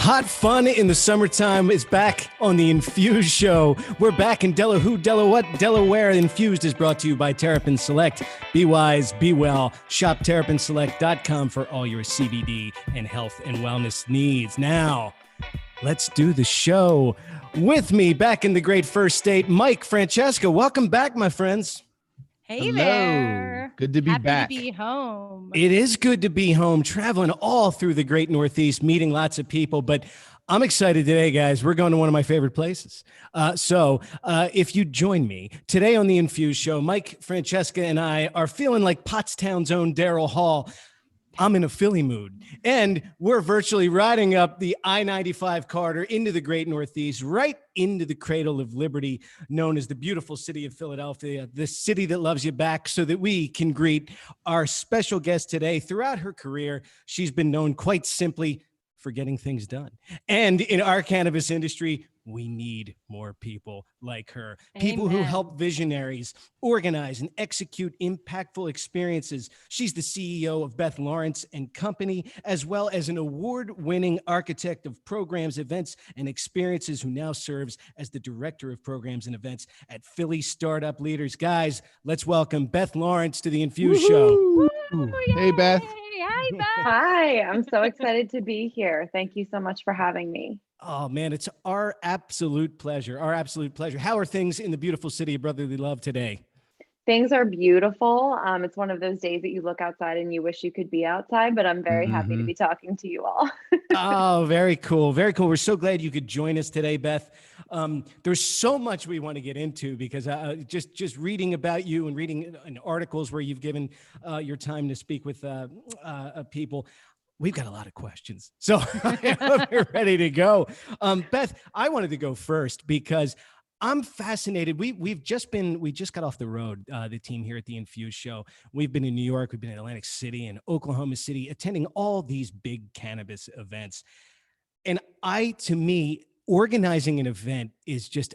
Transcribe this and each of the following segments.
Hot fun in the summertime is back on the Infused Show. We're back in Delaware. Infused is brought to you by Terrapin Select. Be wise, be well. Shop terrapinselect.com for all your CBD and health and wellness needs. Now, let's do the show. With me back in the great first state, Mike Francesca. Welcome back, my friends. Hey Hello. there. Good to be Happy back. to be home. It is good to be home, traveling all through the great Northeast, meeting lots of people. But I'm excited today, guys. We're going to one of my favorite places. So if you join me today on the Infused Show, Mike Francesca and I are feeling like Pottstown's own Daryl Hall. I'm in a Philly mood, and we're virtually riding up the I-95 corridor into the great Northeast, right into the cradle of liberty, known as the beautiful city of Philadelphia, the city that loves you back, so that we can greet our special guest today. Throughout her career, she's been known quite simply for getting things done. And in our cannabis industry, we need more people like her. People who help visionaries organize and execute impactful experiences. She's the CEO of Beth Lawrence and Company, as well as an award-winning architect of programs, events, and experiences, who now serves as the director of programs and events at Philly Startup Leaders. Guys, let's welcome Beth Lawrence to the Infused Show. Hey, Beth. Hi, Beth. Hi, I'm so excited to be here. Thank you so much for having me. Oh, man, it's our absolute pleasure. Our absolute pleasure. How are things in the beautiful city of brotherly love today? Things are beautiful. It's one of those days that you look outside and you wish you could be outside, but I'm very happy to be talking to you all. Oh, very cool. Very cool. We're so glad you could join us today, Beth. There's so much we want to get into, because just reading about you and reading in articles where you've given your time to speak with people, we've got a lot of questions. So we're ready to go. Beth, I wanted to go first because I'm fascinated. We just got off the road, the team here at the Infused Show. We've been in New York, we've been in Atlantic City and Oklahoma City, attending all these big cannabis events. And to me, organizing an event is just,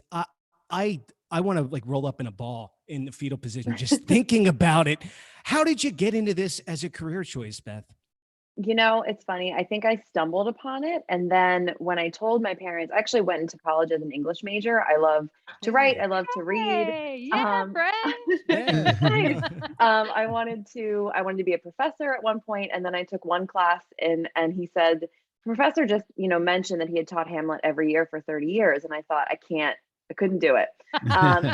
I want to like roll up in a ball in the fetal position, just thinking about it. How did you get into this as a career choice, Beth? You know, it's funny. I think I stumbled upon it. And then when I told my parents, I actually went into college as an English major. I love to write. I love to read. Hey, yeah, friend. Nice. I wanted to be a professor at one point, and then I took one class and he said, the professor just, mentioned that he had taught Hamlet every year for 30 years. And I thought, I couldn't do it.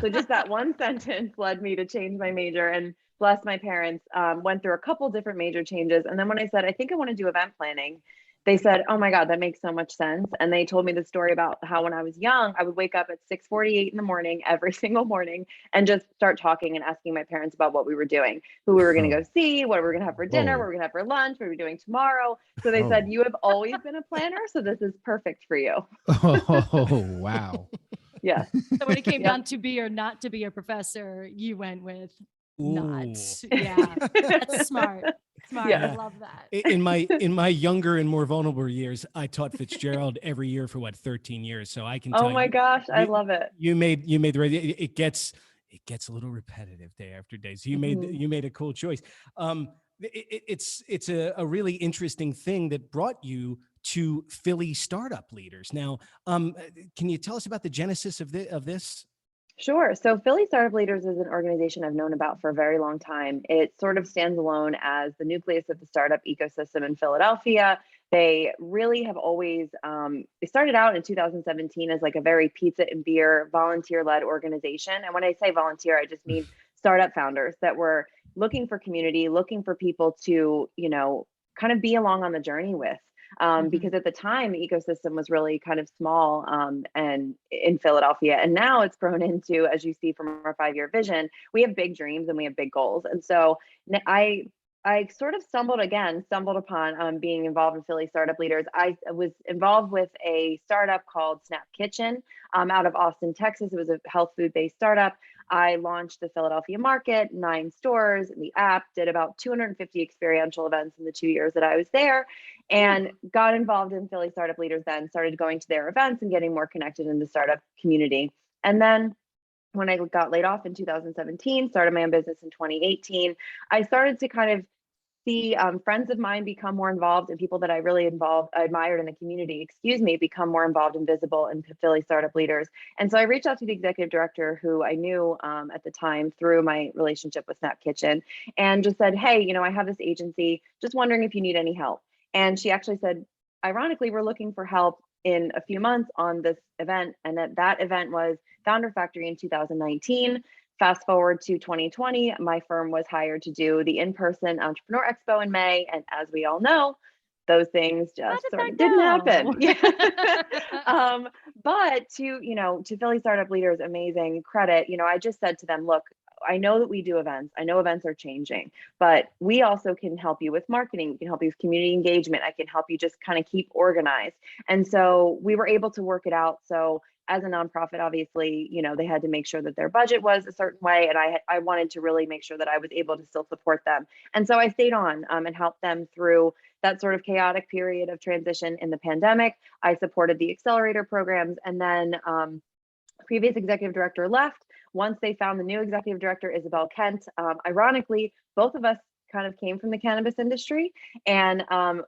So just that one sentence led me to change my major, and bless my parents, went through a couple different major changes. And then when I said, I think I want to do event planning, they said, oh my God, that makes so much sense. And they told me the story about how when I was young, I would wake up at 6:48 in the morning, every single morning, and just start talking and asking my parents about what we were doing, who we were going to go see, what we were going to have for dinner, what we were going to have for lunch, what we were doing tomorrow. So they said, you have always been a planner, so this is perfect for you. Oh, wow. Yeah. So when it came down to be or not to be a professor, you went with not. Yeah, that's smart. Yeah. I love that. In my younger and more vulnerable years, I taught Fitzgerald every year for 13 years. So I can tell you. Oh my gosh, I love it. You made the right. It gets a little repetitive day after day. So you made a cool choice. It's a really interesting thing that brought you to Philly Startup Leaders. Now, can you tell us about the genesis of this? Sure. So Philly Startup Leaders is an organization I've known about for a very long time. It sort of stands alone as the nucleus of the startup ecosystem in Philadelphia. They really have always, they started out in 2017 as like a very pizza and beer volunteer-led organization. And when I say volunteer, I just mean startup founders that were looking for community, looking for people to, kind of be along on the journey with. Because at the time the ecosystem was really kind of small and in Philadelphia, and now it's grown into, as you see from our 5-year vision, we have big dreams and we have big goals. And so I sort of stumbled upon being involved in Philly Startup Leaders. I was involved with a startup called Snap Kitchen out of Austin, Texas. It was a health food-based startup. I launched the Philadelphia market, 9 stores, the app, did about 250 experiential events in the 2 years that I was there, and got involved in Philly Startup Leaders then, started going to their events and getting more connected in the startup community. And then when I got laid off in 2017, started my own business in 2018, I started to kind of see friends of mine become more involved, and people that I really admired in the community, become more involved and visible in Philly startup leaders. And so I reached out to the executive director, who I knew at the time through my relationship with Snap Kitchen, and just said, hey, I have this agency, just wondering if you need any help. And she actually said, ironically, we're looking for help in a few months on this event. And that event was Founder Factory in 2019. Fast forward to 2020, my firm was hired to do the in-person Entrepreneur Expo in May. And as we all know, those things just sort of didn't happen. Yeah. But to Philly startup leaders, amazing credit. I just said to them, look, I know that we do events. I know events are changing, but we also can help you with marketing. We can help you with community engagement. I can help you just kind of keep organized. And so we were able to work it out. So as a nonprofit, obviously, they had to make sure that their budget was a certain way. And I wanted to really make sure that I was able to still support them. And so I stayed on and helped them through that sort of chaotic period of transition in the pandemic. I supported the accelerator programs, and then previous executive director left. Once they found the new executive director, Isabel Kent, ironically, both of us kind of came from the cannabis industry, and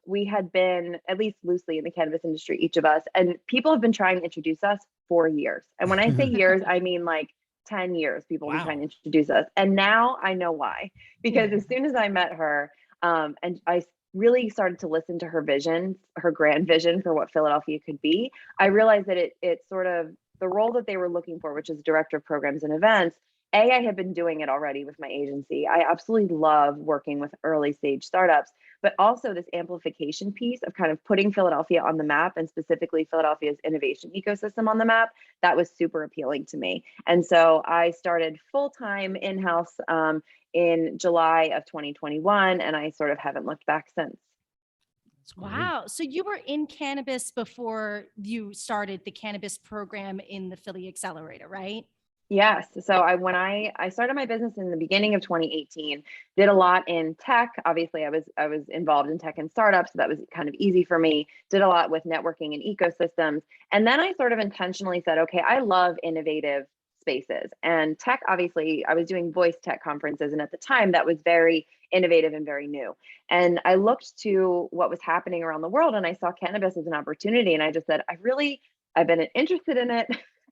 we had been, at least loosely, in the cannabis industry, each of us, and people have been trying to introduce us for years. And when I say years, I mean like 10 years people have been trying to introduce us. And now I know why, because as soon as I met her, and I really started to listen to her vision, her grand vision for what Philadelphia could be, I realized that it sort of, the role that they were looking for, which is director of programs and events, I had been doing it already with my agency. I absolutely love working with early stage startups, but also this amplification piece of kind of putting Philadelphia on the map, and specifically Philadelphia's innovation ecosystem on the map. That was super appealing to me. And so I started full-time in-house in July of 2021, and I sort of haven't looked back since. Wow. So you were in cannabis before you started the cannabis program in the Philly Accelerator, right? Yes. So when I started my business in the beginning of 2018, did a lot in tech. Obviously, I was involved in tech and startups, so that was kind of easy for me. Did a lot with networking and ecosystems. And then I sort of intentionally said, okay, I love innovative spaces. And tech, obviously, I was doing voice tech conferences, and at the time that was very innovative and very new. And I looked to what was happening around the world, and I saw cannabis as an opportunity. And I just said, I've been interested in it,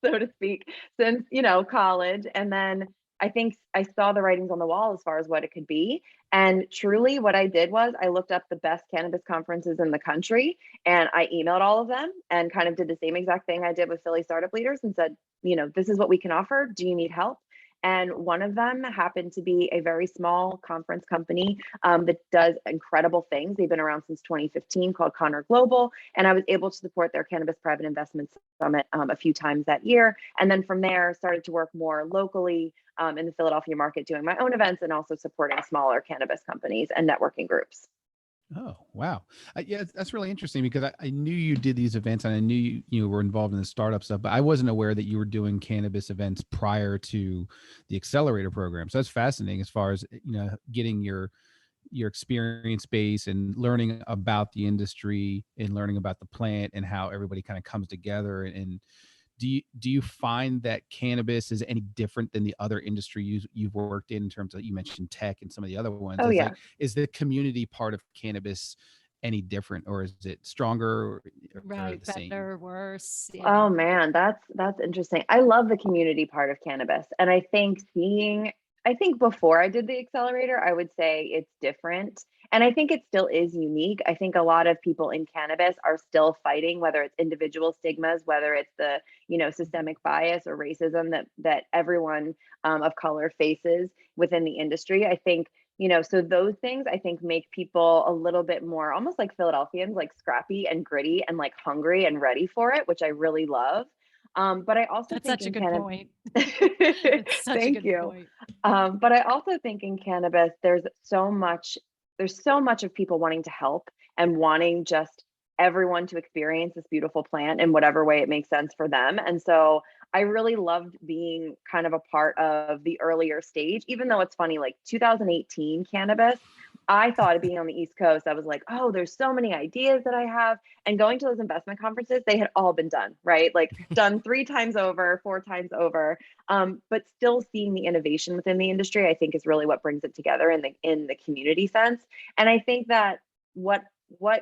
so to speak, since, college. And then I think I saw the writings on the wall as far as what it could be. And truly what I did was I looked up the best cannabis conferences in the country, and I emailed all of them and kind of did the same exact thing I did with Philly startup leaders and said, this is what we can offer. Do you need help? And one of them happened to be a very small conference company that does incredible things. They've been around since 2015, called Connor Global. And I was able to support their Cannabis Private Investment Summit a few times that year. And then from there, started to work more locally in the Philadelphia market, doing my own events and also supporting smaller cannabis companies and networking groups. Oh, wow. Yeah, that's really interesting, because I knew you did these events, and I knew you were involved in the startup stuff, but I wasn't aware that you were doing cannabis events prior to the accelerator program. So that's fascinating, as far as, getting your experience base and learning about the industry and learning about the plant and how everybody kind of comes together. And do you find that cannabis is any different than the other industry you've worked in terms of, you mentioned tech and some of the other ones? Oh, yeah. Is the community part of cannabis any different, or is it stronger, or Right. the same? Better, worse. Yeah. Oh man, that's interesting. I love the community part of cannabis. And I think before I did the accelerator, I would say it's different. And I think it still is unique. I think a lot of people in cannabis are still fighting, whether it's individual stigmas, whether it's the, systemic bias or racism that everyone of color faces within the industry. I think, so those things I think make people a little bit more almost like Philadelphians, like scrappy and gritty and like hungry and ready for it, which I really love. But I also That's think such a in good point. It's such a Thank good you. point. But I also think in cannabis, there's so much of people wanting to help and wanting just everyone to experience this beautiful plant in whatever way it makes sense for them. And so I really loved being kind of a part of the earlier stage, even though it's funny, like 2018 cannabis, I thought of being on the East Coast, I was like, oh, there's so many ideas that I have. And going to those investment conferences, they had all been done, right? Like done 3 times over, 4 times over. But still seeing the innovation within the industry, I think is really what brings it together in the community sense. And I think that what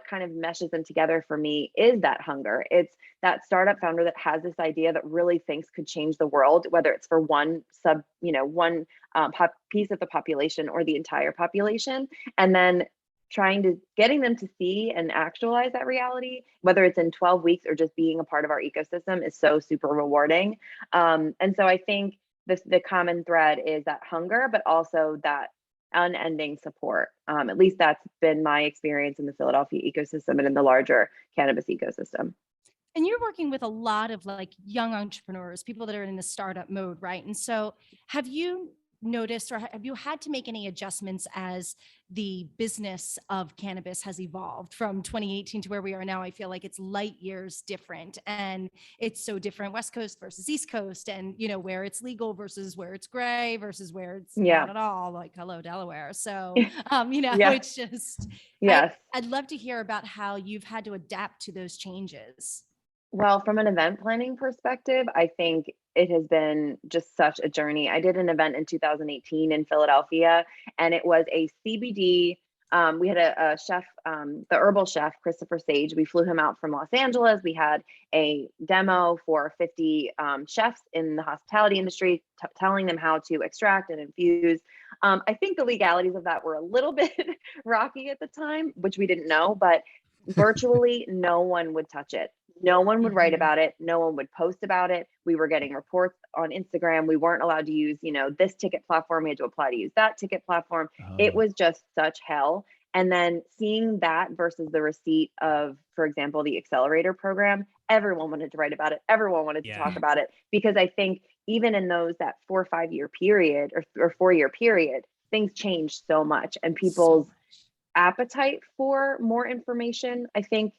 kind of meshes them together for me is that hunger. It's that startup founder that has this idea that really thinks could change the world, whether it's for one piece of the population or the entire population, and then getting them to see and actualize that reality, whether it's in 12 weeks or just being a part of our ecosystem, is so super rewarding. And so I think the common thread is that hunger, but also that unending support. At least that's been my experience in the Philadelphia ecosystem and in the larger cannabis ecosystem. And you're working with a lot of like young entrepreneurs, people that are in the startup mode, right? And so have you noticed, or have you had to make any adjustments as the business of cannabis has evolved from 2018 to where we are now? I feel like it's light years different, and it's so different, West Coast versus East Coast, and where it's legal versus where it's gray versus where it's not at all, like hello Delaware. So it's just I'd love to hear about how you've had to adapt to those changes. Well, from an event planning perspective, I think it has been just such a journey. I did an event in 2018 in Philadelphia, and it was a CBD. We had a chef, the herbal chef, Christopher Sage. We flew him out from Los Angeles. We had a demo for 50 chefs in the hospitality industry, telling them how to extract and infuse. I think the legalities of that were a little bit rocky at the time, which we didn't know, but virtually no one would touch it. No one would write about it. No one would post about it. We were getting reports on Instagram. We weren't allowed to use, this ticket platform. We had to apply to use that ticket platform. It was just such hell. And then seeing that versus the receipt of, for example, the Accelerator program, everyone wanted to write about it. Everyone wanted to talk about it, because I think even in that 4 or 5 year period or 4 year period, things changed so much, and people's appetite for more information, I think,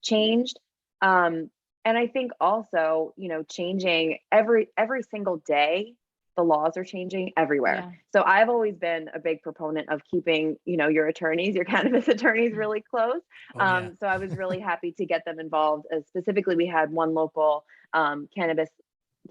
changed. And I think also, changing every single day, the laws are changing everywhere. Yeah. So I've always been a big proponent of keeping, your attorneys, your cannabis attorneys, really close. So I was really happy to get them involved. Specifically, we had one local cannabis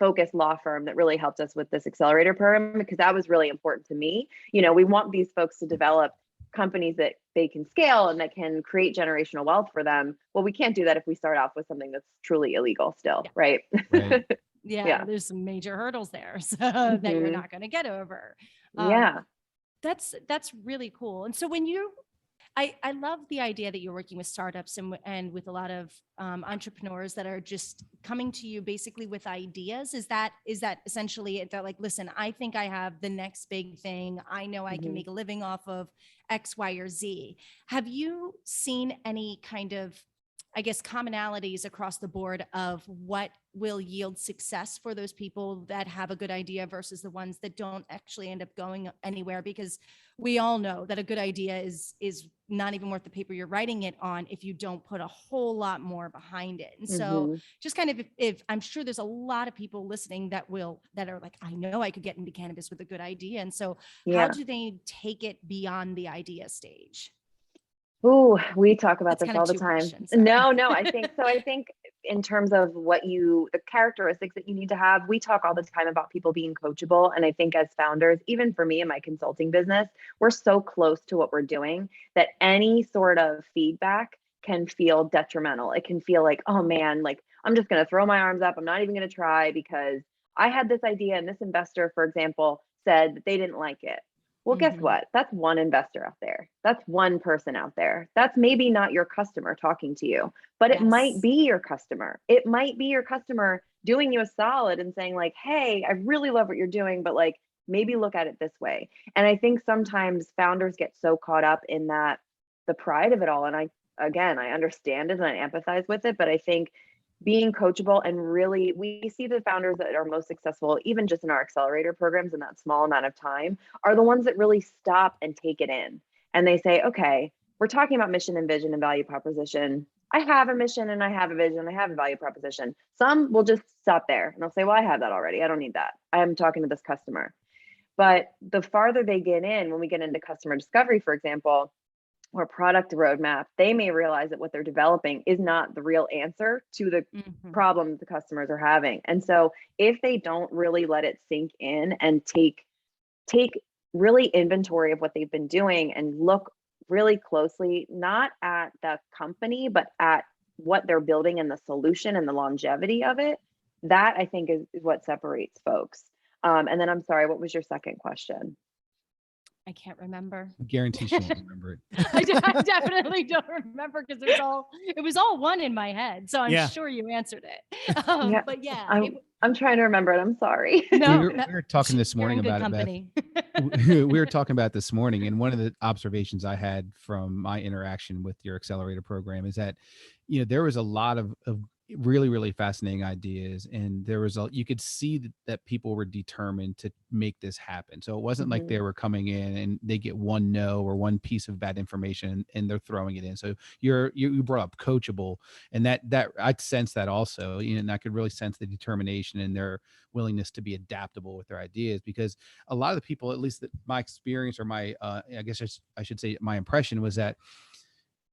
focused law firm that really helped us with this accelerator program, because that was really important to me. We want these folks to develop companies that they can scale and that can create generational wealth for them. Well, we can't do that if we start off with something that's truly illegal still, right? Yeah, there's some major hurdles there that you're not going to get over. That's really cool. And so when I love the idea that you're working with startups and with a lot of entrepreneurs that are just coming to you basically with ideas. Is that essentially it? They're like, listen, I think I have the next big thing. I know I can make a living off of X, Y, or Z. Have you seen any kind of, I guess, commonalities across the board of what will yield success for those people that have a good idea versus the ones that don't actually end up going anywhere? Because we all know that a good idea is not even worth the paper you're writing it on if you don't put a whole lot more behind it. And so just kind of, if I'm sure there's a lot of people listening that are like, I know I could get into cannabis with a good idea. And so how do they take it beyond the idea stage? Ooh, we talk about this all the time. No, I think in terms of the characteristics that you need to have, we talk all the time about people being coachable. And I think as founders, even for me in my consulting business, we're so close to what we're doing that any sort of feedback can feel detrimental. It can feel like, oh man, like I'm just going to throw my arms up. I'm not even going to try because I had this idea and this investor, for example, said that they didn't like it. Well, guess what? That's one investor out there. That's one person out there. That's maybe not your customer talking to you, but it might be your customer. It might be your customer doing you a solid and saying like, hey, I really love what you're doing, but like, maybe look at it this way. And I think sometimes founders get so caught up in the pride of it all. And I understand it and I empathize with it, but I think being coachable and really, we see the founders that are most successful, even just in our accelerator programs in that small amount of time, are the ones that really stop and take it in. And they say, okay, we're talking about mission and vision and value proposition. I have a mission and I have a vision, I have a value proposition. Some will just stop there and they'll say, well, I have that already. I don't need that. I am talking to this customer. But the farther they get in, when we get into customer discovery, for example, or product roadmap, they may realize that what they're developing is not the real answer to the problem the customers are having. And so if they don't really let it sink in and take really inventory of what they've been doing and look really closely, not at the company, but at what they're building and the solution and the longevity of it, that I think is what separates folks. And then I'm sorry, what was your second question? I can't remember. Guarantee she won't remember it. I definitely don't remember because it was all one in my head. So I'm sure you answered it. But yeah, I'm trying to remember it. I'm sorry. No, we were talking this morning about it, Beth. We were talking about it this morning, and one of the observations I had from my interaction with your accelerator program is that, there was a lot of really, really fascinating ideas, and there was you could see that people were determined to make this happen. So it wasn't like they were coming in and they get one no or one piece of bad information and they're throwing it in. So you brought up coachable, and that I sense that also, and I could really sense the determination and their willingness to be adaptable with their ideas, because a lot of the people, at least my experience or my I guess I should say my impression was that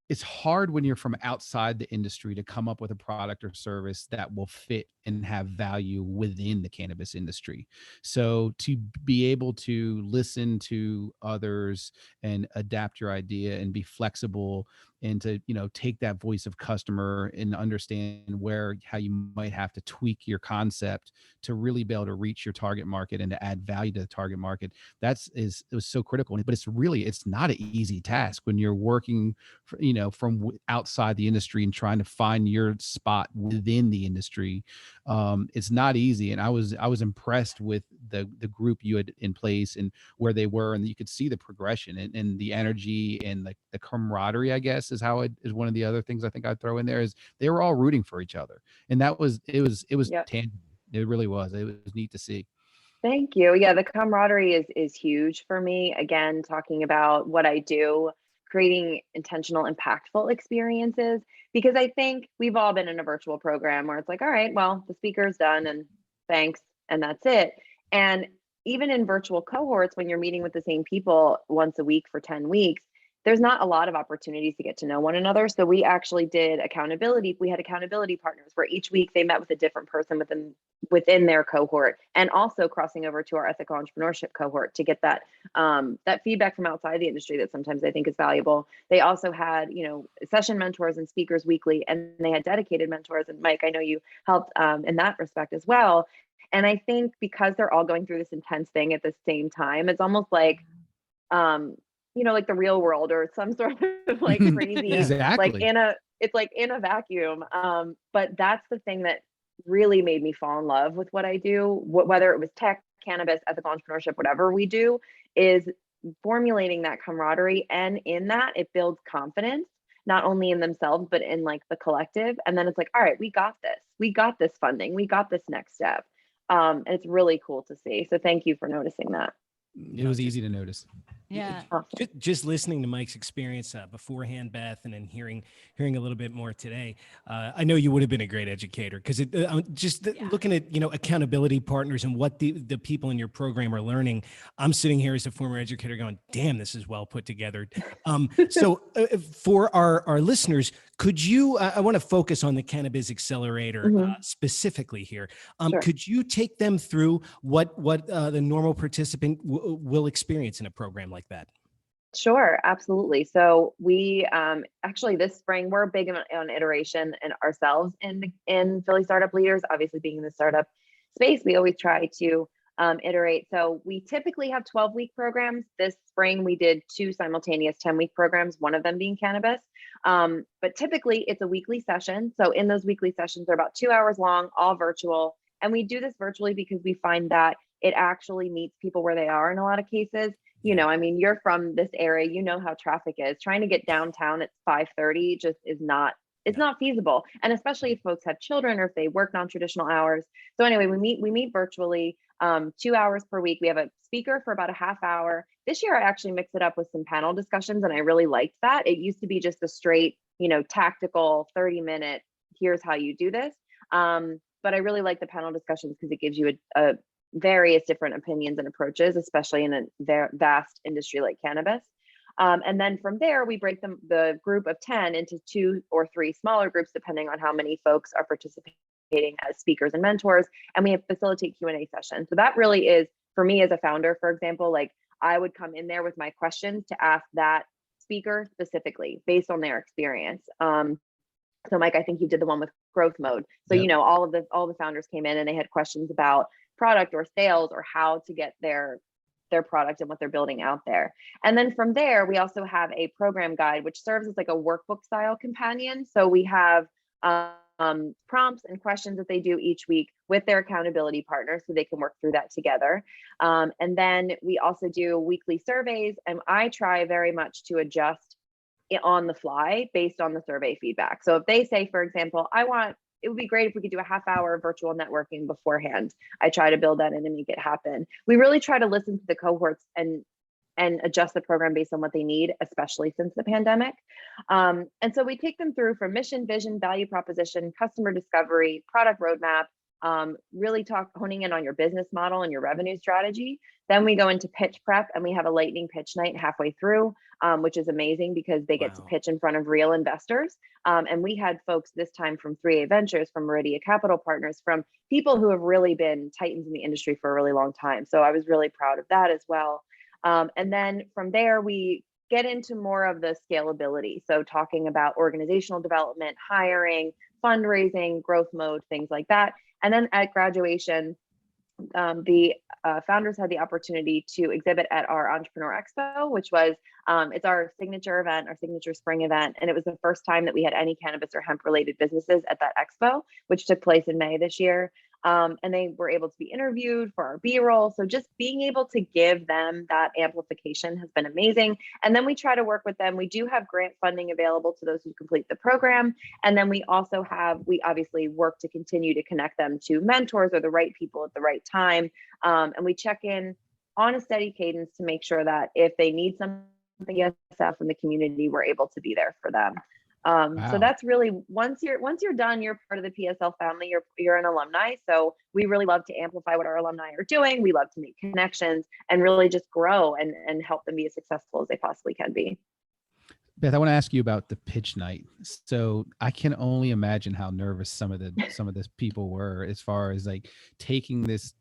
it's hard when you're from outside the industry to come up with a product or service that will fit and have value within the cannabis industry. So to be able to listen to others and adapt your idea and be flexible and to, take that voice of customer and understand how you might have to tweak your concept to really be able to reach your target market and to add value to the target market. It was so critical, but it's not an easy task when you're working from outside the industry and trying to find your spot within the industry. It's not easy. And I was impressed with the group you had in place and where they were, and you could see the progression and the energy and the camaraderie, I guess, is one of the other things I think I'd throw in there, is they were all rooting for each other. And it was tangible. It really was. It was neat to see. Thank you. Yeah, the camaraderie is huge for me. Again, talking about what I do, creating intentional, impactful experiences, because I think we've all been in a virtual program where it's like, all right, well, the speaker's done and thanks, and that's it. And even in virtual cohorts, when you're meeting with the same people once a week for 10 weeks, there's not a lot of opportunities to get to know one another. So we actually did accountability. We had accountability partners where each week they met with a different person within their cohort, and also crossing over to our ethical entrepreneurship cohort to get that feedback from outside the industry that sometimes I think is valuable. They also had, session mentors and speakers weekly, and they had dedicated mentors. And Mike, I know you helped in that respect as well. And I think because they're all going through this intense thing at the same time, it's almost like, like the real world or some sort of like crazy, exactly. it's like in a vacuum. But that's the thing that really made me fall in love with what I do, whether it was tech, cannabis, ethical entrepreneurship, whatever we do, is formulating that camaraderie. And in that, it builds confidence, not only in themselves, but in like the collective. And then it's like, all right, we got this funding, we got this next step. And it's really cool to see. So thank you for noticing that. It was easy to notice. Yeah. Just listening to Mike's experience beforehand, Beth, and then hearing a little bit more today, I know you would have been a great educator, because looking at accountability partners and what the people in your program are learning. I'm sitting here as a former educator going, damn, this is well put together. So for our listeners, could you? I want to focus on the Cannabiz Accelerator specifically here. Sure. Could you take them through what the normal participant will experience in a program like that? Sure, absolutely. So we actually this spring, we're big on iteration and ourselves in Philly Startup Leaders. Obviously, being in the startup space, we always try to iterate. So we typically have 12-week programs. This spring, we did 2 simultaneous 10-week programs, one of them being cannabis. But typically, it's a weekly session. So in those weekly sessions, they're about 2 hours long, all virtual. And we do this virtually because we find that it actually meets people where they are in a lot of cases. You're from this area, how traffic is. Trying to get downtown at 5:30 just is not, it's not feasible. And especially if folks have children or if they work non-traditional hours. So anyway, we meet virtually 2 hours per week. We have a speaker for about a half hour. This year, I actually mixed it up with some panel discussions, and I really liked that. It used to be just a straight, tactical 30-minute, here's how you do this. But I really like the panel discussions because it gives you a various different opinions and approaches, especially in a vast industry like cannabis. And then from there, we break the group of 10 into 2 or 3 smaller groups, depending on how many folks are participating as speakers and mentors. And we have facilitate Q&A sessions. So that really is, for me as a founder, for example, like I would come in there with my questions to ask that speaker specifically based on their experience. So Mike, I think you did the one with growth mode. So, Yep. you know, all the founders came in and they had questions about product or sales or how to get their product and what they're building out there. And then from there, we also have a program guide, which serves as like a workbook style companion. So we have prompts and questions that they do each week with their accountability partner so they can work through that together. And then we also do weekly surveys, and I try very much to adjust it on the fly based on the survey feedback. So if they say, for example, it would be great if we could do a half-hour virtual networking beforehand, I try to build that in and make it happen. We really try to listen to the cohorts and adjust the program based on what they need, especially since the pandemic. And so we take them through from mission, vision, value proposition, customer discovery, product roadmap, really honing in on your business model and your revenue strategy. Then we go into pitch prep, and we have a lightning pitch night halfway through, which is amazing because they get to pitch in front of real investors. And we had folks this time from 3A Ventures, from Meridia Capital Partners, from people who have really been titans in the industry for a really long time. So I was really proud of that as well. And then from there, we get into more of the scalability. So talking about organizational development, hiring, fundraising, growth mode, things like that. And then at graduation, the founders had the opportunity to exhibit at our Entrepreneur Expo, which was, it's our signature event, our signature spring event. And it was the first time that we had any cannabis or hemp related businesses at that expo, which took place in May this year. And they were able to be interviewed for our B-roll. So just being able to give them that amplification has been amazing. And then we try to work with them. We do have grant funding available to those who complete the program. And then we also we obviously work to continue to connect them to mentors or the right people at the right time. And we check in on a steady cadence to make sure that if they need something from the community, we're able to be there for them. So that's really, once you're done, you're part of the PSL family, you're an alumni. So we really love to amplify what our alumni are doing. We love to make connections and really just grow and help them be as successful as they possibly can be. Beth, I want to ask you about the pitch night. So I can only imagine how nervous some of this people were, as far as like taking this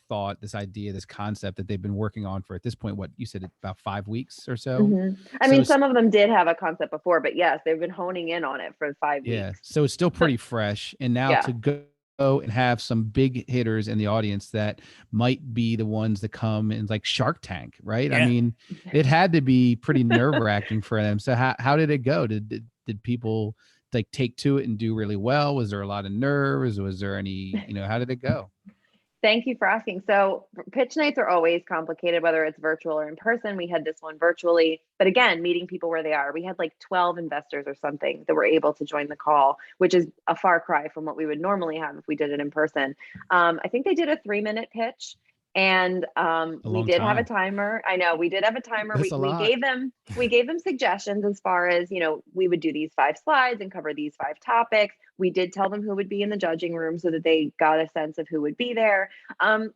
thought, this idea, this concept that they've been working on for, at this point, what you said, about 5 weeks or so. Mm-hmm. I mean, some of them did have a concept before, but yes, they've been honing in on it for 5 weeks. Yeah. So it's still pretty fresh. And now to go and have some big hitters in the audience that might be the ones that come in, like Shark Tank, right? Yeah. I mean, it had to be pretty nerve-wracking for them. So how did it go? Did people like take to it and do really well? Was there a lot of nerves? Was there any, how did it go? Thank you for asking. So pitch nights are always complicated, whether it's virtual or in person. We had this one virtually, but again, meeting people where they are. We had like 12 investors or something that were able to join the call, which is a far cry from what we would normally have if we did it in person. I think they did a 3-minute pitch. And we did have a timer. I know we did have a timer. We gave them suggestions as far as, we would do these 5 slides and cover these 5 topics. We did tell them who would be in the judging room so that they got a sense of who would be there.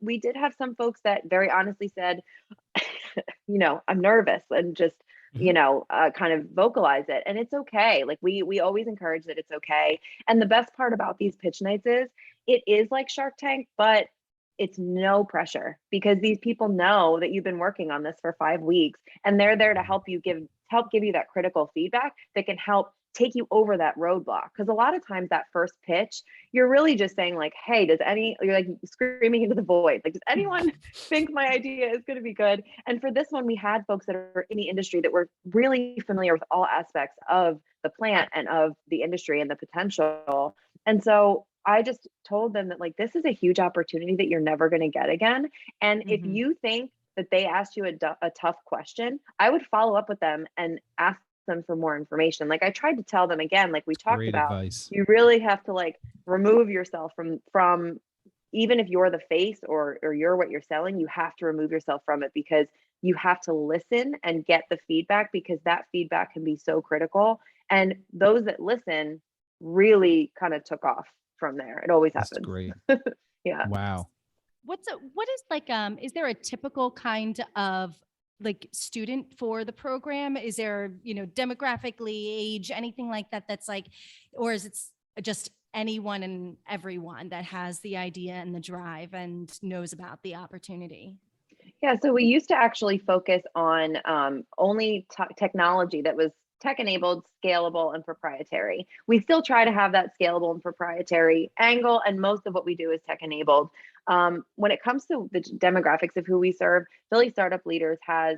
We did have some folks that very honestly said, I'm nervous, and just, kind of vocalize it. And it's okay. Like we always encourage that it's okay. And the best part about these pitch nights is it is like Shark Tank, but it's no pressure, because these people know that you've been working on this for 5 weeks, and they're there to help give you that critical feedback that can help take you over that roadblock. Because a lot of times that first pitch, you're really just saying like, hey, you're like screaming into the void. Like, does anyone think my idea is going to be good? And for this one, we had folks that are in the industry that were really familiar with all aspects of the plant and of the industry and the potential. And so I just told them that like, this is a huge opportunity that you're never going to get again. And if you think that they asked you a tough question, I would follow up with them and ask them for more information. Like I tried to tell them again, like we talked about, advice. You really have to like remove yourself from even if you're the face or you're what you're selling, you have to remove yourself from it, because you have to listen and get the feedback, because that feedback can be so critical. And those that listen really kind of took off from there. It always happens. That's great. Yeah. Wow. what is like, is there a typical kind of like student for the program? Is there, demographically, age, anything like that that's like, or is it just anyone and everyone that has the idea and the drive and knows about the opportunity? Yeah, so we used to actually focus on only technology that was tech-enabled, scalable, and proprietary. We still try to have that scalable and proprietary angle, and most of what we do is tech-enabled. When it comes to the demographics of who we serve, Philly Startup Leaders has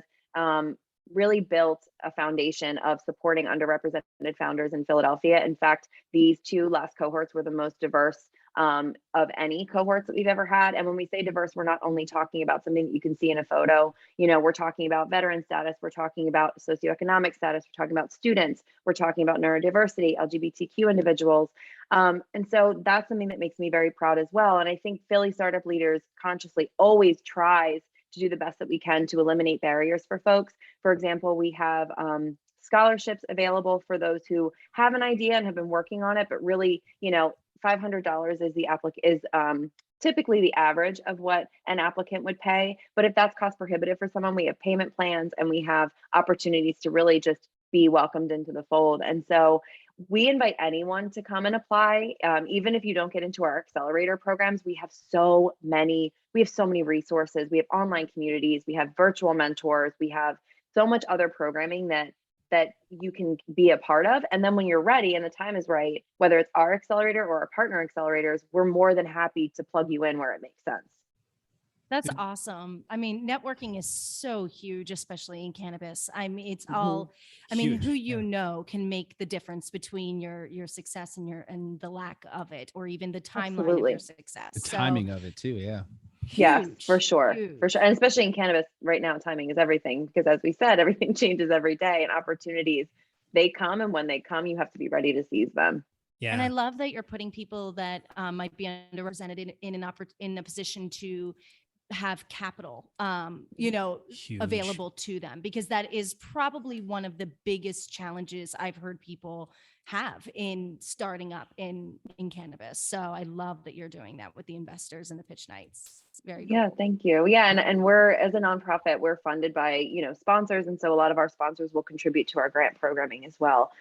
really built a foundation of supporting underrepresented founders in Philadelphia. In fact, these two last cohorts were the most diverse of any cohorts that we've ever had. And when we say diverse, we're not only talking about something that you can see in a photo. We're talking about veteran status, we're talking about socioeconomic status, we're talking about students, we're talking about neurodiversity, LGBTQ individuals. And so that's something that makes me very proud as well. And I think Philly Startup Leaders consciously always tries to do the best that we can to eliminate barriers for folks. For example, we have scholarships available for those who have an idea and have been working on it, but really, $500 is typically the average of what an applicant would pay. But if that's cost prohibitive for someone, we have payment plans and we have opportunities to really just be welcomed into the fold. And so we invite anyone to come and apply. Even if you don't get into our accelerator programs, we have so many resources. We have online communities, we have virtual mentors, we have so much other programming that you can be a part of. And then when you're ready and the time is right, whether it's our accelerator or our partner accelerators, we're more than happy to plug you in where it makes sense. That's awesome. I mean, networking is so huge, especially in cannabis. I mean, it's all, I mean, Huge, who yeah. can make the difference between your success and the lack of it, or even the timeline of Absolutely. your success. The So, timing of it too. Yeah. Yes, huge, for sure. huge. For sure. And especially in cannabis right now, timing is everything, because as we said, everything changes every day and opportunities, they come. And when they come, you have to be ready to seize them. Yeah. And I love that you're putting people that might be underrepresented in a position to have capital, Huge. available to them, because that is probably one of the biggest challenges I've heard people have in starting up in cannabis. So I love that you're doing that with the investors and the pitch nights. It's very cool. Yeah, thank you. Yeah, and we're, as a nonprofit, we're funded by sponsors, and so a lot of our sponsors will contribute to our grant programming as well.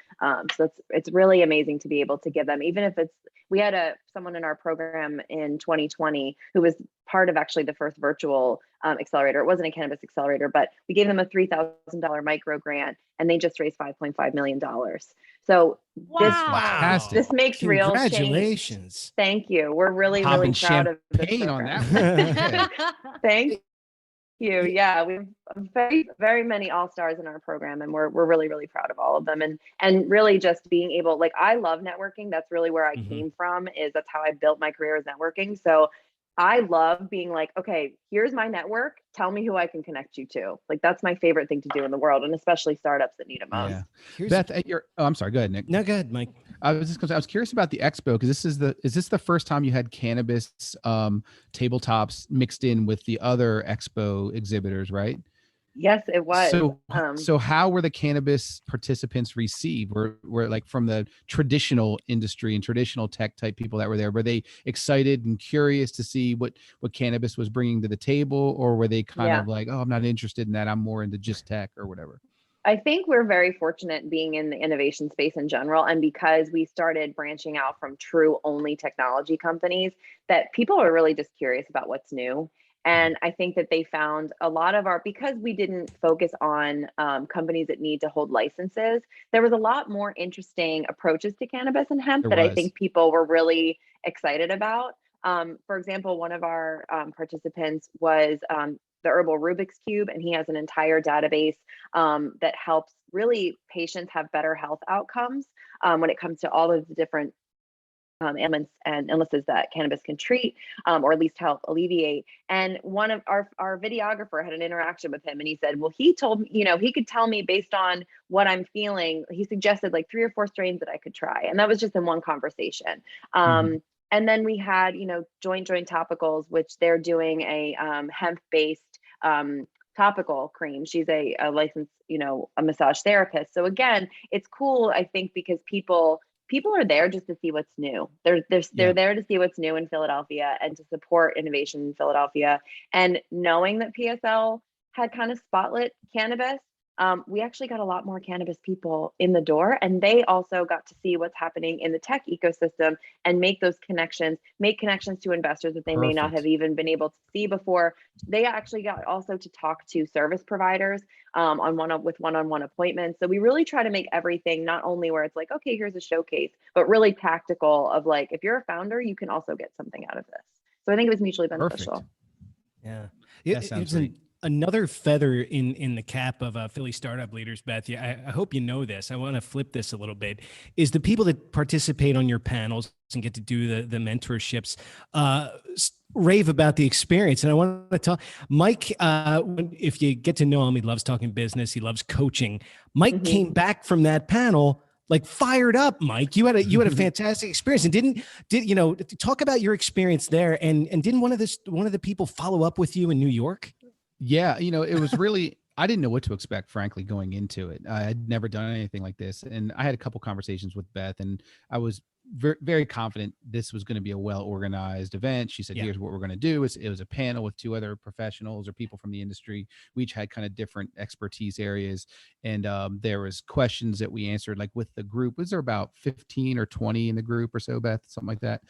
So it's really amazing to be able to give them, even if it's, we had someone in our program in 2020 who was part of actually the first virtual accelerator. It wasn't a cannabis accelerator, but we gave them a $3,000 micro grant, and they just raised $5.5 million. So Wow. this makes real change. Congratulations. Thank you. We're really, really Popping proud of this champagne on program. that one. Thank you. Yeah, we have very, very many all-stars in our program, and we're really, really proud of all of them. And really just being able, like, I love networking. That's really where I came from, that's how I built my career, as networking. So I love being like, okay, here's my network. Tell me who I can connect you to. Like, that's my favorite thing to do in the world, and especially startups that need it most. Yeah. Beth, I'm sorry. Go ahead, Nick. No, go ahead, Mike. I was curious about the expo, because is this the first time you had cannabis tabletops mixed in with the other expo exhibitors, right? Yes, it was. So how were the cannabis participants received? Were like from the traditional industry and traditional tech type people that were there, were they excited and curious to see what cannabis was bringing to the table, or were they kind of like, oh, I'm not interested in that, I'm more into just tech or whatever? I think we're very fortunate being in the innovation space in general. And because we started branching out from true only technology companies, that people are really just curious about what's new. And I think that they found a lot of because we didn't focus on companies that need to hold licenses, there was a lot more interesting approaches to cannabis and hemp I think people were really excited about. For example, one of our participants was the herbal Rubik's Cube, and he has an entire database that helps really patients have better health outcomes when it comes to all of the different ailments and illnesses that cannabis can treat, or at least help alleviate. And one of our videographer had an interaction with him, and he said, well, he told me, he could tell me based on what I'm feeling. He suggested like 3 or 4 strains that I could try. And that was just in one conversation. And then we had, Joint Topicals, which they're doing a hemp-based topical cream. She's a licensed, a massage therapist. So again, it's cool, I think, because people people are there just to see what's new. They're there to see what's new in Philadelphia and to support innovation in Philadelphia. And knowing that PSL had kind of spotlit cannabis, we actually got a lot more cannabis people in the door, and they also got to see what's happening in the tech ecosystem and make those connections, make connections to investors that they may not have even been able to see before. They actually got also to talk to service providers with one-on-one appointments. So we really try to make everything not only where it's like, okay, here's a showcase, but really tactical of like, if you're a founder, you can also get something out of this. So I think it was mutually beneficial. Yeah. That sounds great. Another feather in the cap of Philly startup leaders, Beth. Yeah, I hope you know this. I want to flip this a little bit. Is the people that participate on your panels and get to do the mentorships rave about the experience? And I want to tell Mike, if you get to know him, he loves talking business. He loves coaching. Mike came back from that panel like fired up. Mike, you had a fantastic experience, and talk about your experience there. And didn't one of the people follow up with you in New York? Yeah, it was really, I didn't know what to expect, frankly, going into it. I had never done anything like this. And I had a couple conversations with Beth, and I was very, very confident this was going to be a well-organized event. She said, here's what we're going to do. It was a panel with 2 other professionals or people from the industry. We each had kind of different expertise areas. And there was questions that we answered, like with the group. Was there about 15 or 20 in the group or so, Beth? Something like that.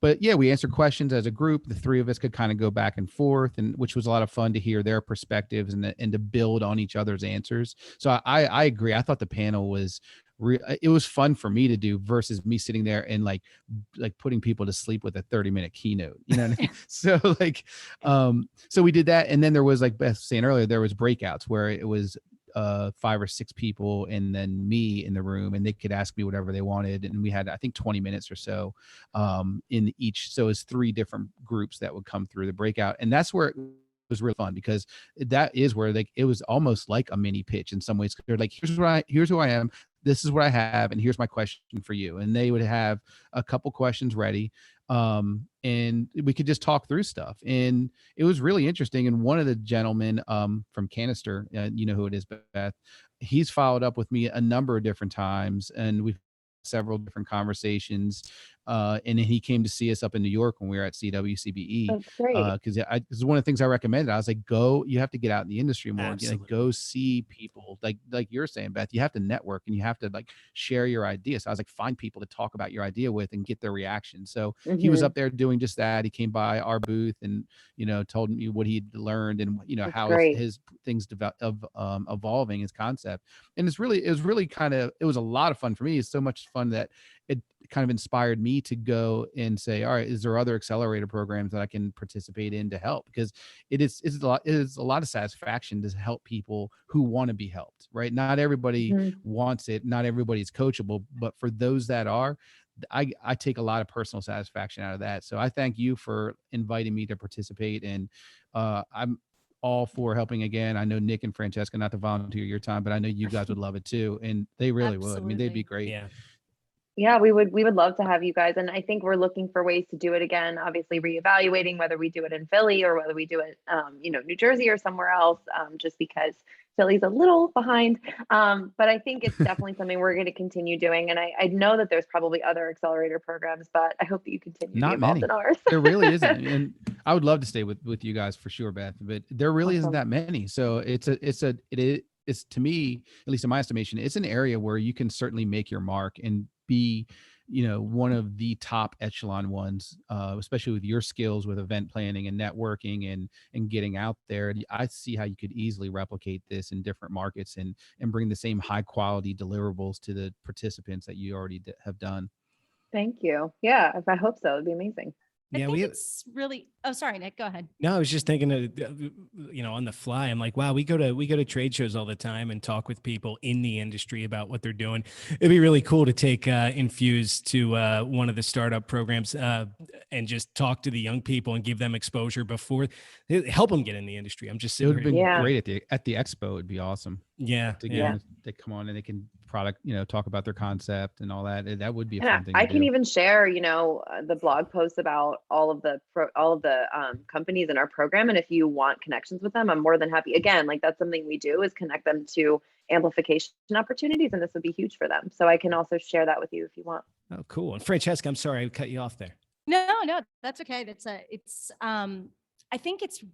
But yeah, we answered questions as a group. The 3 of us could kind of go back and forth, and which was a lot of fun to hear their perspectives and to build on each other's answers. So I agree. I thought the panel was it was fun for me to do versus me sitting there and like putting people to sleep with a 30-minute keynote. You know what I mean? So so we did that, and then there was, like Beth was saying earlier, there was breakouts where it was 5 or 6 people and then me in the room, and they could ask me whatever they wanted. And we had, I think, 20 minutes or so in each. So it's 3 different groups that would come through the breakout. And that's where it was really fun, because that is where it was almost like a mini pitch in some ways. They're like, here's who I am. This is what I have. And here's my question for you. And they would have a couple questions ready. And we could just talk through stuff, and it was really interesting. And one of the gentlemen from Canister, you know who it is, Beth, he's followed up with me a number of different times, and we've several different conversations. And then he came to see us up in New York when we were at CWCBE. That's great. Because this is one of the things I recommended. I was like, you have to get out in the industry more. Like, go see people. Like you're saying, Beth, you have to network and you have to like share your ideas. So I was like, find people to talk about your idea with and get their reaction. So he was up there doing just that. He came by our booth and, told me what he'd learned and, That's how great. his things evolving his concept. And it was a lot of fun for me. It's so much fun that it kind of inspired me to go and say, all right, is there other accelerator programs that I can participate in to help? Because it is a lot of satisfaction to help people who want to be helped, right? Not everybody wants it. Not everybody's coachable, but for those that are, I take a lot of personal satisfaction out of that. So I thank you for inviting me to participate. And I'm all for helping again. I know Nick and Francesca, not to volunteer your time, but I know you guys would love it too. And they really would. I mean, they'd be great. Yeah, we would love to have you guys. And I think we're looking for ways to do it again, obviously reevaluating whether we do it in Philly or whether we do it, New Jersey or somewhere else, just because Philly's a little behind. But I think it's definitely something we're going to continue doing. And I know that there's probably other accelerator programs, but I hope that you continue to be involved in ours. There really isn't. And I would love to stay with you guys for sure, Beth, but there really isn't that many. So it is, to me, at least in my estimation, it's an area where you can certainly make your mark and be, one of the top echelon ones, especially with your skills with event planning and networking and getting out there. I see how you could easily replicate this in different markets and bring the same high quality deliverables to the participants that you already have done. Thank you. Yeah, I hope so. It'd be amazing. I think it's really, oh, sorry, Nick, go ahead. No, I was just thinking on the fly. I'm like, wow, we go to trade shows all the time and talk with people in the industry about what they're doing. It'd be really cool to take Infused to one of the startup programs and just talk to the young people and give them exposure before, help them get in the industry. I'm just It would have been great at the expo. It'd be awesome. Yeah. They come on and they can product, talk about their concept and all that. That would be a And fun thing I to can do. even share, the blog posts about all of the companies in our program. And if you want connections with them, I'm more than happy. Again, like that's something we do, is connect them to amplification opportunities, and this would be huge for them. So I can also share that with you if you want. Oh, cool. And Francesca, I'm sorry I cut you off there. No, that's okay. I think it's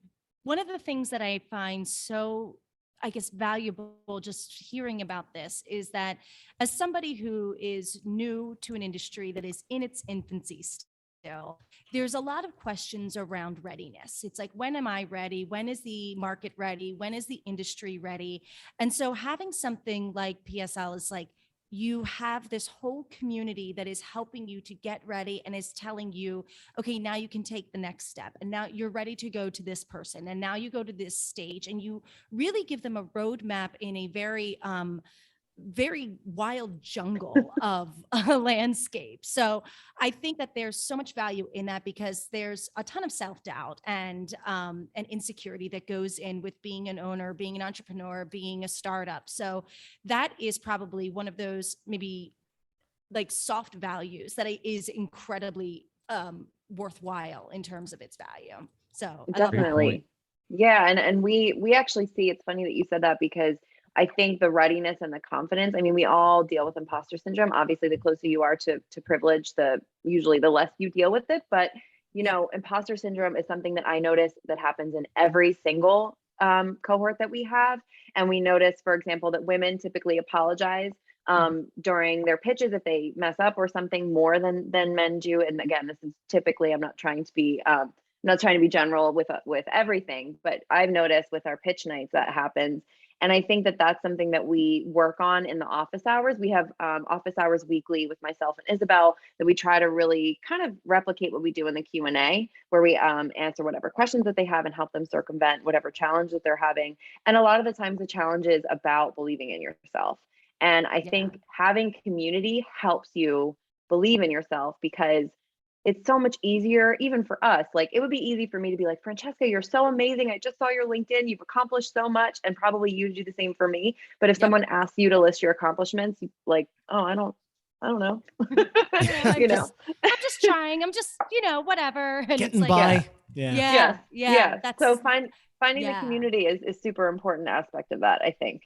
one of the things that I find so, I guess, valuable just hearing about this is that as somebody who is new to an industry that is in its infancy still, there's a lot of questions around readiness. It's like, when am I ready? When is the market ready? When is the industry ready? And so having something like PSL is like, you have this whole community that is helping you to get ready and is telling you, okay, now you can take the next step. And now you're ready to go to this person. And now you go to this stage, and you really give them a roadmap in a very wild jungle of a landscape. So I think that there's so much value in that, because there's a ton of self-doubt and insecurity that goes in with being an owner, being an entrepreneur, being a startup. So that is probably one of those maybe like soft values that is incredibly worthwhile in terms of its value. So I love that. Definitely. Yeah. And we actually see, it's funny that you said that, because I think the readiness and the confidence, I mean, we all deal with imposter syndrome. Obviously, the closer you are to privilege, usually the less you deal with it. But, imposter syndrome is something that I notice that happens in every single cohort that we have. And we notice, for example, that women typically apologize during their pitches if they mess up or something more than men do. And again, this is typically, I'm not trying to be general with everything, but I've noticed with our pitch nights that happens. And I think that that's something that we work on in the office hours. We have office hours weekly with myself and Isabel that we try to really kind of replicate what we do in the Q&A, where we answer whatever questions that they have and help them circumvent whatever challenge that they're having. And a lot of the times the challenge is about believing in yourself. And I think having community helps you believe in yourself, because it's so much easier, even for us. Like, it would be easy for me to be like, Francesca, you're so amazing. I just saw your LinkedIn. You've accomplished so much, and probably you do the same for me. But if someone asks you to list your accomplishments, like, oh, I don't know. I'm just trying. I'm just, whatever. And Getting it's like, by. Yeah. That's so finding the community is super important aspect of that, I think.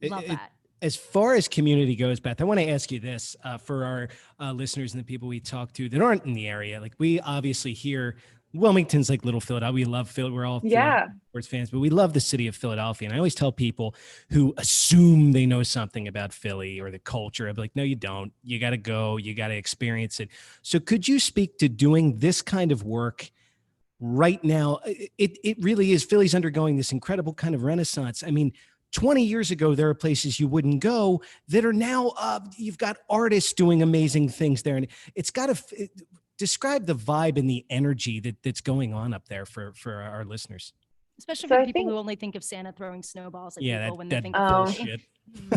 Love that. As far as community goes, Beth, I want to ask you this for our listeners and the people we talk to that aren't in the area. Like, we obviously here, Wilmington's like little Philadelphia. We love Philly. We're all sports fans, but we love the city of Philadelphia. And I always tell people who assume they know something about Philly or the culture, I'm like, no, you don't. You got to go. You got to experience it. So could you speak to doing this kind of work right now? It really is. Philly's undergoing this incredible kind of renaissance. I mean, 20 years ago, there are places you wouldn't go that are now, you've got artists doing amazing things there. And it's got to describe the vibe and the energy that's going on up there for our listeners. Especially for people who only think of Santa throwing snowballs at people when they think of bullshit.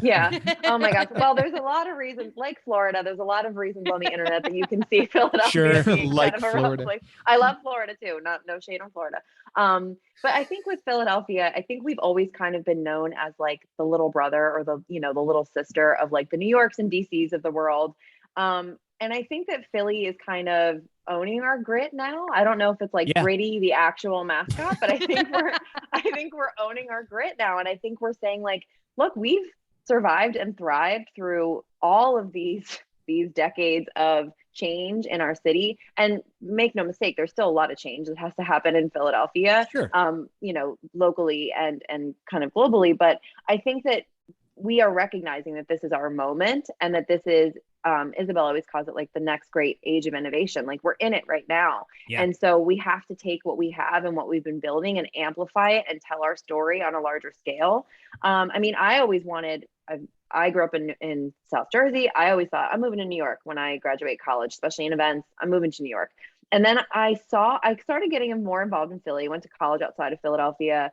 Yeah. Oh my gosh. Well, there's a lot of reasons, like Florida. There's a lot of reasons on the internet that you can see Philadelphia. Sure, being like kind of a rough Florida. place. I love Florida too. No shade on Florida. But I think with Philadelphia, I think we've always kind of been known as like the little brother, or the little sister of like the New Yorks and DCs of the world. And I think that Philly is kind of owning our grit now. I don't know if it's like Gritty, the actual mascot, but I think we're owning our grit now. And I think we're saying like, look, we've survived and thrived through all of these decades of change in our city. And make no mistake, there's still a lot of change that has to happen in Philadelphia, locally and kind of globally. But I think that we are recognizing that this is our moment, and that this is, Isabel always calls it like the next great age of innovation. Like, we're in it right now. Yeah. And so we have to take what we have and what we've been building and amplify it and tell our story on a larger scale. I mean, I always wanted, I grew up in South Jersey. I always thought, I'm moving to New York when I graduate college, especially in events. I'm moving to New York. And then I started getting more involved in Philly, went to college outside of Philadelphia,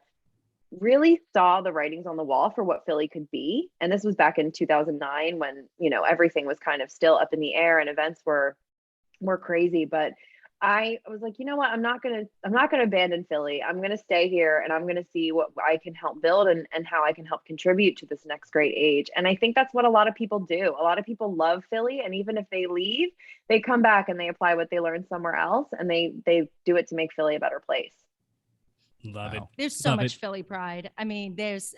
really saw the writings on the wall for what Philly could be. And this was back in 2009 when, everything was kind of still up in the air and events were crazy. But I was like, you know what? I'm not gonna abandon Philly. I'm gonna stay here and I'm gonna see what I can help build and how I can help contribute to this next great age. And I think that's what a lot of people do. A lot of people love Philly, and even if they leave, they come back and they apply what they learned somewhere else, and they do it to make Philly a better place. Love it. There's so Love much it. Philly pride. I mean, it's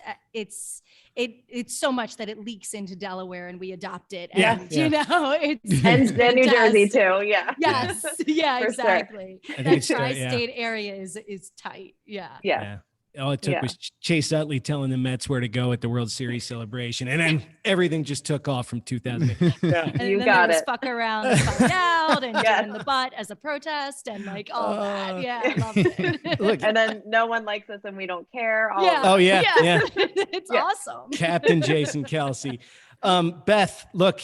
so much that it leaks into Delaware and we adopt it. Yeah, And, yeah. you know, it's And New Jersey fantastic. too. Yeah. Yes. Yeah, For sure. exactly. I think That it's yeah. tri-state area is tight. Yeah. Yeah. Yeah. All it took Yeah. was Chase Utley telling the Mets where to go at the World Series celebration, and then everything just took off from 2008. Yeah. And You then got there was it. fuck around and find out and Yes. doing the butt as a protest and like all that. Yeah, I yeah. loved it. Look, And then no one likes us and we don't care. All of Yeah. oh yeah, yeah. It's Yeah. awesome. Captain Jason Kelsey. Beth, look,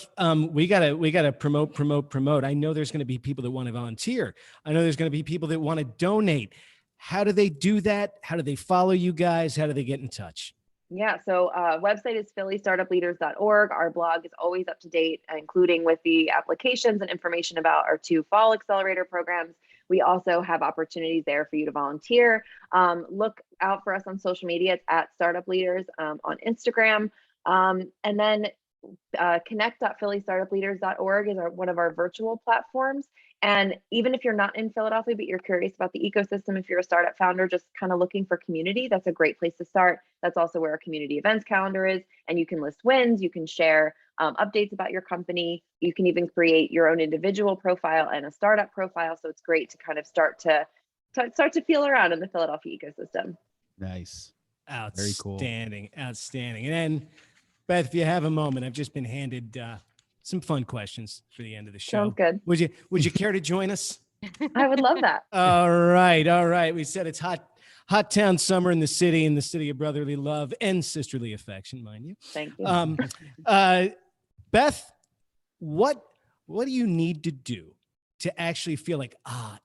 we gotta promote. I know there's going to be people that want to volunteer. I know there's going to be people that want to donate. How do they do that? How do they follow you guys? How do they get in touch? Yeah, so website is phillystartupleaders.org. Our blog is always up to date, including with the applications and information about our 2 fall accelerator programs. We also have opportunities there for you to volunteer. Look out for us on social media. It's at Startup Leaders on Instagram. And then connect.phillystartupleaders.org is one of our virtual platforms. And even if you're not in Philadelphia, but you're curious about the ecosystem, if you're a startup founder just kind of looking for community, that's a great place to start. That's also where our community events calendar is. And you can list wins, you can share updates about your company. You can even create your own individual profile and a startup profile. So it's great to kind of start to feel around in the Philadelphia ecosystem. Nice. Very cool. Outstanding. And then, Beth, if you have a moment, I've just been handed some fun questions for the end of the show. Sounds good. Would you care to join us? I would love that. All right. We said it's hot town summer in the city of brotherly love and sisterly affection, mind you. Thank you. Beth, what do you need to do to actually feel like,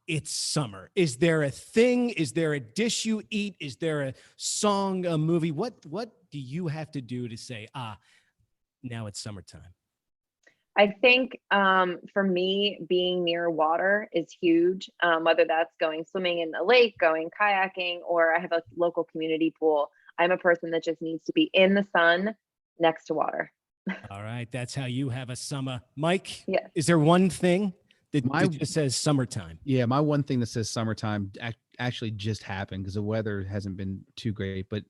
it's summer? Is there a thing? Is there a dish you eat? Is there a song, a movie? What do you have to do to say, now it's summertime? I think for me, being near water is huge, whether that's going swimming in a lake, going kayaking, or I have a local community pool. I'm a person that just needs to be in the sun next to water. All right. That's how you have a summer. Mike, Yeah. Is there one thing that just says summertime? Yeah, my one thing that says summertime actually just happened because the weather hasn't been too great, but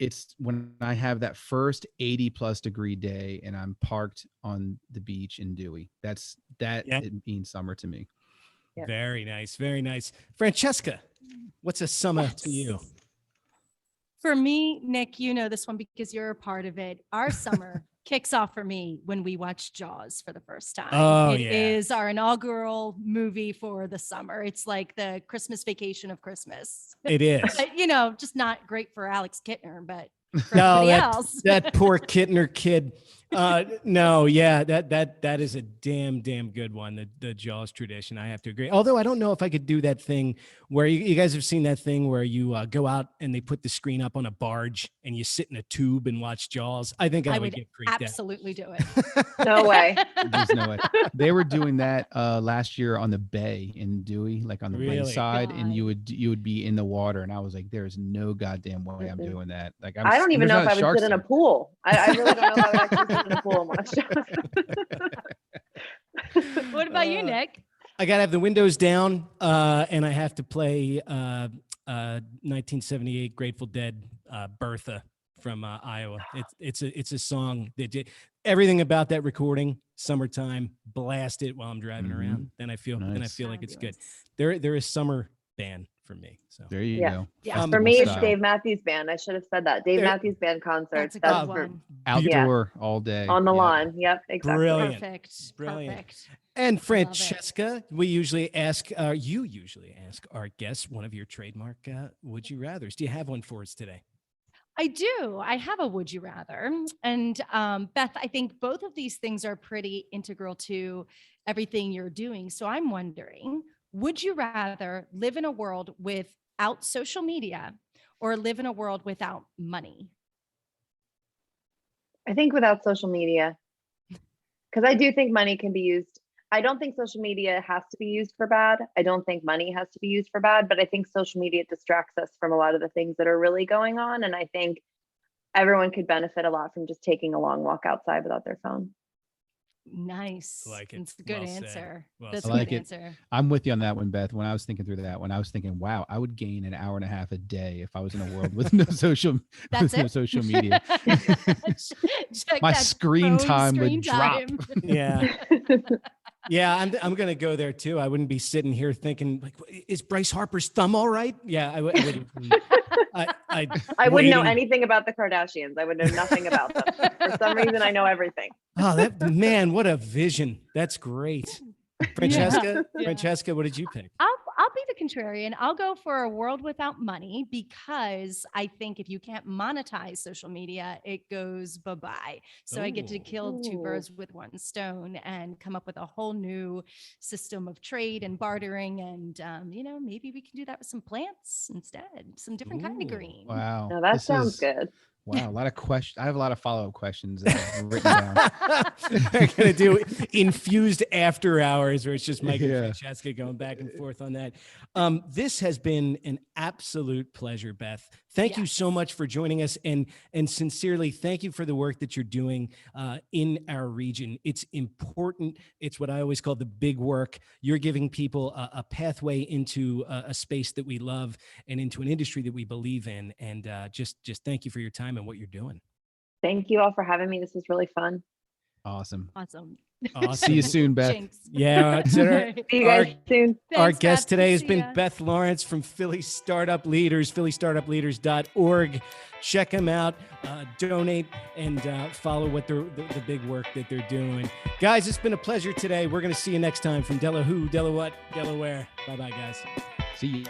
it's when I have that first 80+ degree day and I'm parked on the beach in Dewey. It means summer to me. Yeah. Very nice. Very nice. Francesca, what's a summer to you? For me, Nick, you know this one because you're a part of it. Our summer kicks off for me when we watch Jaws for the first time. Oh, It yeah. is our inaugural movie for the summer. It's like the Christmas vacation of Christmas. It is. But, just not great for Alex Kittner, but for No, everybody else. that poor Kittner kid. No, yeah, that is a damn good one. The Jaws tradition. I have to agree. Although I don't know if I could do that thing where you guys have seen that thing where you go out and they put the screen up on a barge and you sit in a tube and watch Jaws. I think I would get freaked absolutely do it. No way. There's no way. They were doing that last year on the bay in Dewey, like on the Really? bay side, and God. you would be in the water, and I was like, "There's no goddamn way I'm doing that." Like I don't even know if I would shark sit in a scene. pool. I really don't know if I would actually sit in a pool and watch Jaws. What about you, Nick? I gotta have the windows down, and I have to play 1978 Grateful Dead, Bertha from Iowa. It's a song that did everything about that recording. Summertime, blast it while I'm driving around. Then I feel like it's good. There is summer band for me. So There you Yeah. go. Yeah. For me, it's Style. Dave Matthews Band. I should have said that. Dave There- Matthews Band concerts. That's a That's good for one. Outdoor all day on the Yeah. lawn. Yep, exactly. Brilliant. Perfect. Brilliant. Perfect. And it. Francesca, you usually ask our guests one of your trademark would you rathers. Do you have one for us today? I do. I have a would you rather. And Beth, I think both of these things are pretty integral to everything you're doing. So I'm wondering, would you rather live in a world without social media or live in a world without money? I think without social media, because I do think money can be used. I don't think social media has to be used for bad. I don't think money has to be used for bad, but I think social media distracts us from a lot of the things that are really going on. And I think everyone could benefit a lot from just taking a long walk outside without their phone. Nice. Like it. That's a good Well said. answer. Well That's said. a I like good it. answer. I'm with you on that one, Beth. When I was thinking through that one, I was thinking, wow, I would gain an hour and a half a day if I was in a world with no social, That's with no it. social media. Check My that screen phone time screen would drop. time. Yeah. Yeah, I'm gonna go there too. I wouldn't be sitting here thinking like, is Bryce Harper's thumb all right? Yeah, I wouldn't. I wouldn't know anything about the Kardashians. I would know nothing about them. For some reason, I know everything. Oh, that man, what a vision! That's great. Francesca, Yeah. Francesca, what did you pick? I'll be the contrarian. I'll go for a world without money because I think if you can't monetize social media, it goes bye-bye. So I get to kill two Ooh. birds with one stone and come up with a whole new system of trade and bartering. And, maybe we can do that with some plants instead, some different kind Ooh. of green. Wow. Now that This sounds is- good. Wow. A lot of questions. I have a lot of follow-up questions that I've written down. They're gonna do infused after hours, where it's just Mike and Yeah. Francesca going back and forth on that. This has been an absolute pleasure, Beth. Thank you so much for joining us, and sincerely, thank you for the work that you're doing in our region. It's important. It's what I always call the big work. You're giving people a pathway into a space that we love and into an industry that we believe in. And just thank you for your time and what you're doing. Thank you all for having me. This was really fun. Awesome. Awesome. Awesome. See you soon, Beth. Jinx. Yeah. Right. See you guys soon. Our Thanks, guest Beth. today has See been ya. Beth Lawrence from Philly Startup Leaders, phillystartupleaders.org. Check them out, donate, and follow what the big work that they're doing. Guys, it's been a pleasure today. We're going to see you next time from Delaware. Bye-bye, guys. See you.